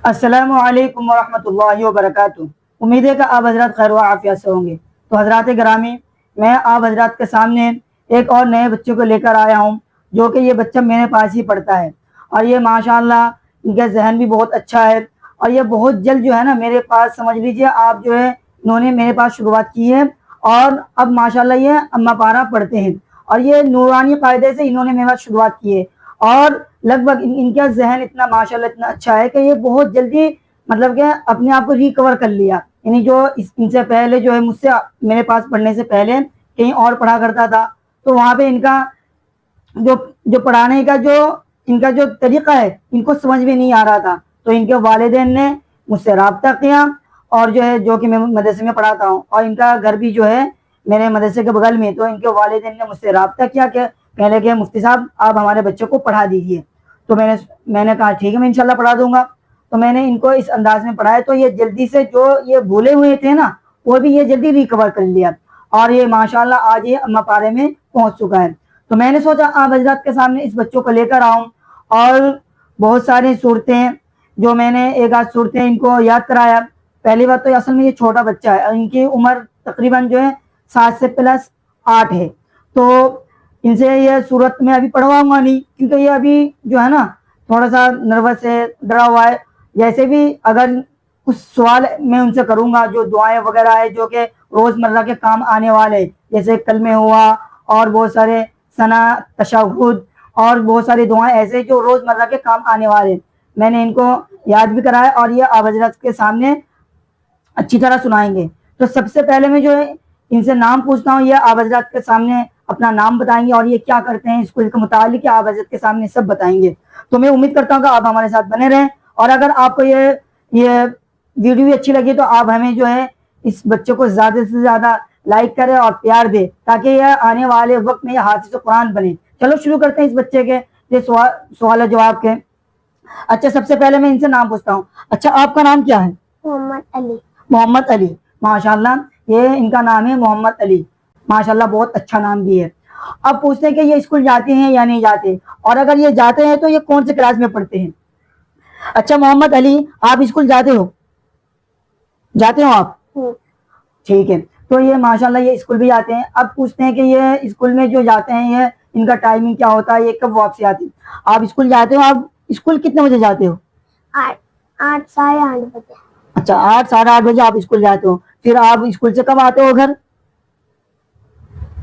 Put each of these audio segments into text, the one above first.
السلام علیکم ورحمۃ اللہ وبرکاتہ۔ امید ہے کہ آپ حضرات خیر و عافیت سے ہوں گے۔ تو حضرات گرامی، میں آپ حضرات کے سامنے ایک اور نئے بچے کو لے کر آیا ہوں، جو کہ یہ بچہ میرے پاس ہی پڑھتا ہے، اور یہ ماشاءاللہ ان کا ذہن بھی بہت اچھا ہے، اور یہ بہت جلد جو ہے نا میرے پاس، سمجھ لیجئے آپ جو ہے انہوں نے میرے پاس شروعات کی ہے، اور اب ماشاءاللہ یہ اما پارا پڑھتے ہیں، اور یہ نورانی قاعدے سے انہوں نے میرے پاس شروعات کی ہے، اور لگ بھگ ان کا ذہن اتنا ماشاءاللہ اتنا اچھا ہے کہ یہ بہت جلدی مطلب کہ اپنے آپ کو ریکور کر لیا۔ یعنی جو ان سے پہلے جو ہے مجھ سے میرے پاس پڑھنے سے پہلے کہیں اور پڑھا کرتا تھا، تو وہاں پہ ان کا جو پڑھانے کا ان کا جو طریقہ ہے ان کو سمجھ میں نہیں آ رہا تھا، تو ان کے والدین نے مجھ سے رابطہ کیا، اور جو کہ میں مدرسے میں پڑھاتا ہوں، اور ان کا گھر بھی جو ہے میرے مدرسے کے بغل میں، تو ان کے والدین نے مجھ سے رابطہ کیا کہ کہنے لگے مفتی صاحب آپ ہمارے بچے کو پڑھا دیجئے۔ تو میں نے کہا ٹھیک ہے، میں انشاءاللہ پڑھا دوں گا۔ تو میں نے ان کو اس انداز میں پڑھایا، تو یہ جلدی سے جو یہ بھولے ہوئے تھے نا وہ بھی یہ جلدی ریکور کر لیا، اور یہ ماشاءاللہ آج یہ اما پارے میں پہنچ چکا ہے۔ تو میں نے سوچا آپ حضرات کے سامنے اس بچوں کو لے کر آؤں، اور بہت ساری صورتیں جو میں نے ایک آدھ صورتیں ان کو یاد کرایا۔ پہلی بات تو اصل میں یہ چھوٹا بچہ ہے، اور ان کی عمر تقریباً جو ہے 7 سے پلس 8 ہے، تو ان سے یہ صورت میں ابھی پڑھواؤں گا نہیں، کیونکہ یہ ابھی جو ہے نا تھوڑا سا نروس ہے، ڈرا ہوا ہے۔ جیسے بھی اگر کچھ سوال میں ان سے کروں گا، جو دعائیں وغیرہ ہے جو کہ روزمرہ کے کام آنے والے، جیسے کلمے ہوا، اور بہت سارے ثنا، تشہد، اور بہت ساری دعائیں ایسے جو روزمرہ کے کام آنے والے، میں نے ان کو یاد بھی کرایا، اور یہ آپ حضرات کے سامنے اچھی طرح سنائیں گے۔ تو سب سے پہلے میں جو ہے ان سے نام پوچھتا ہوں، یہ آپ حضرات کے سامنے اپنا نام بتائیں گے، اور یہ کیا کرتے ہیں اسکول کے متعلق آپ حضرت کے سامنے سب بتائیں گے۔ تو میں امید کرتا ہوں کہ آپ ہمارے ساتھ بنے رہیں، اور اگر آپ کو یہ ویڈیو اچھی لگی تو آپ ہمیں جو ہے اس بچے کو زیادہ سے زیادہ لائک کریں اور پیار دیں، تاکہ یہ آنے والے وقت میں یہ حافظ قرآن بنے۔ چلو شروع کرتے ہیں اس بچے کے یہ سوال و جواب کے۔ اچھا، سب سے پہلے میں ان سے نام پوچھتا ہوں۔ اچھا، آپ کا نام کیا ہے؟ محمد علی۔ محمد علی، ماشاءاللہ یہ ان کا نام ہے محمد علی، ماشاءاللہ بہت اچھا نام بھی ہے۔ اب پوچھتے ہیں کہ یہ اسکول جاتے ہیں یا نہیں جاتے، اور اگر یہ جاتے ہیں تو یہ کون سے کلاس میں پڑھتے ہیں؟ اچھا محمد علی، آپ اسکول جاتے ہو آپ؟ ٹھیک ہے، تو یہ ماشاءاللہ یہ اسکول بھی جاتے ہیں۔ اب پوچھتے ہیں کہ یہ اسکول میں جو جاتے ہیں یہ ان کا ٹائمنگ کیا ہوتا ہے، یہ کب واپسی آتی ہے؟ آپ اسکول جاتے ہو، آپ اسکول کتنے بجے جاتے ہو؟ 8 ساڑھے 8 بجے۔ اچھا، 8 ساڑھے 8 بجے آپ اسکول جاتے ہو، پھر آپ اسکول سے کب آتے ہو گھر؟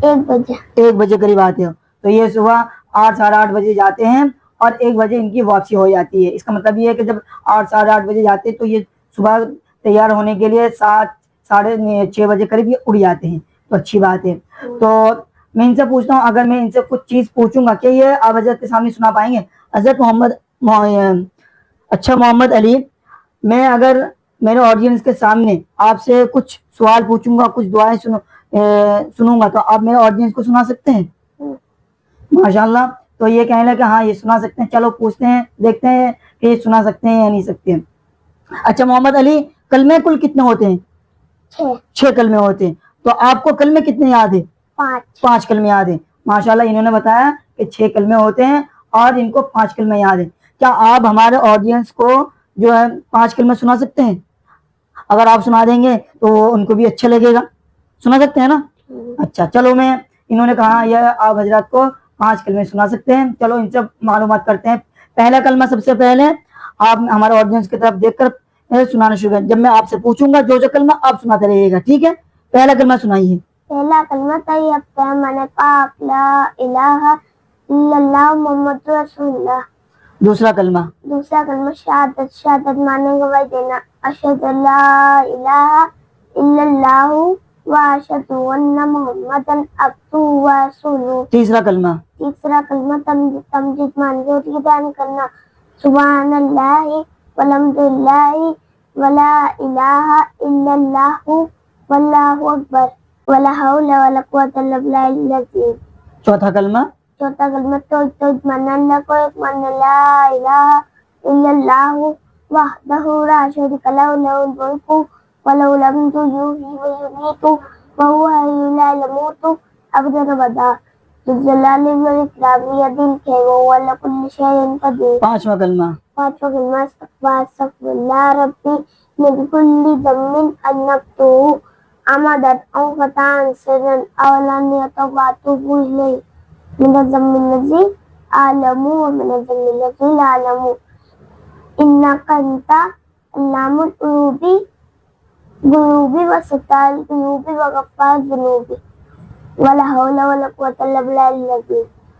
1 بجے۔ 1 بجے قریب آتے ہو، تو یہ صبح 8 ساڑھے 8 بجے جاتے ہیں، اور 1 بجے ان کی واپسی ہو جاتی ہے۔ اس کا مطلب یہ ہے کہ جب 8 ساڑھے 8 بجے جاتے ہیں تو یہ صبح تیار ہونے کے لیے 7 ساڑھے 6 بجے قریب یہ اڑ جاتے ہیں، تو اچھی بات ہے۔ تو میں ان سے پوچھتا ہوں، اگر میں ان سے کچھ چیز پوچھوں گا کہ یہ آپ حضرت کے سامنے سنا پائیں گے؟ حضرت اچھا محمد علی، میں اگر میرے آڈینس کے سامنے آپ سے کچھ سوال پوچھوں گا، کچھ دعائیں سنوں گا، تو آپ میرے آڈینس کو سنا سکتے ہیں؟ ماشاءاللہ، تو یہ کہنے لگا کہ ہاں یہ سنا سکتے ہیں۔ چلو پوچھتے ہیں، دیکھتے ہیں کہ یہ سنا سکتے ہیں یا نہیں سکتے ہیں۔ اچھا محمد علی، کلمے کل کتنے ہوتے ہیں؟ 6 کلمے ہوتے ہیں، تو آپ کو کلمے کتنے یاد ہیں؟ 5 کلمے یاد ہیں۔ ماشاءاللہ انہوں نے بتایا کہ 6 کلمے ہوتے ہیں، اور ان کو 5 کلمے یاد ہیں۔ کیا آپ ہمارے آڈینس کو جو ہے 5 کلمے سنا سکتے ہیں؟ اگر آپ سنا دیں گے تو ان کو بھی اچھا لگے گا، سنا سکتے ہیں نا؟ اچھا چلو، انہوں نے کہا یہ آپ حضرات کو 5 کلمے سنا سکتے ہیں۔ چلو ان سے معلومات کرتے ہیں۔ پہلا کلمہ سب سے پہلے آپ ہمارے آڈینس کی طرف دیکھ کر سنانا شروع کریں۔ جب میں آپ سے پوچھوں گا جو کلمہ آپ سناتے رہیے گا، ٹھیک ہے؟ پہلا کلمہ سنائیے۔ پہلا کلمہ طیب من پاک لا الہ الا اللہ محمد رسول اللہ۔ دوسرا کلمہ شہادت مانے گواہی دینا، اشہد لا الہ الا اللہ و اشہد ان محمد عبدہ و رسولہ۔ تیسرا کلمہ تمجید مانزوری بیان کرنا، سبحان اللہ والحمد للہ ولا الہ الا اللہ واللہ اکبر ولا حول ولا قوۃ الا باللہ العظیم۔ چوتھا کلمہ توحید ماننا، اللہ کو ایک ماننا، لا الہ الا اللہ وحدہ لا شریک لہ لہ الملک ولہ الحمد یحیی و یمیت وہو حی لا یموت ابدا ابدا ذو الجلال والاکرام بیدہ الخیر وہو علی کل شیء قدیر۔ پانچواں کلمہ فاتفق ما استغفر الله ربي من كل ذنب أذنبته عمدا أو خطأ سرا أو علانية وأتوب إليه من الذنب الذي أعلم ومن الذنب الذي لا أعلم إنك أنت علام الغيوب وستار القلوب وغفار الذنوب ولا حول ولا قوة إلا بالله العظيم.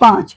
5।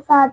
7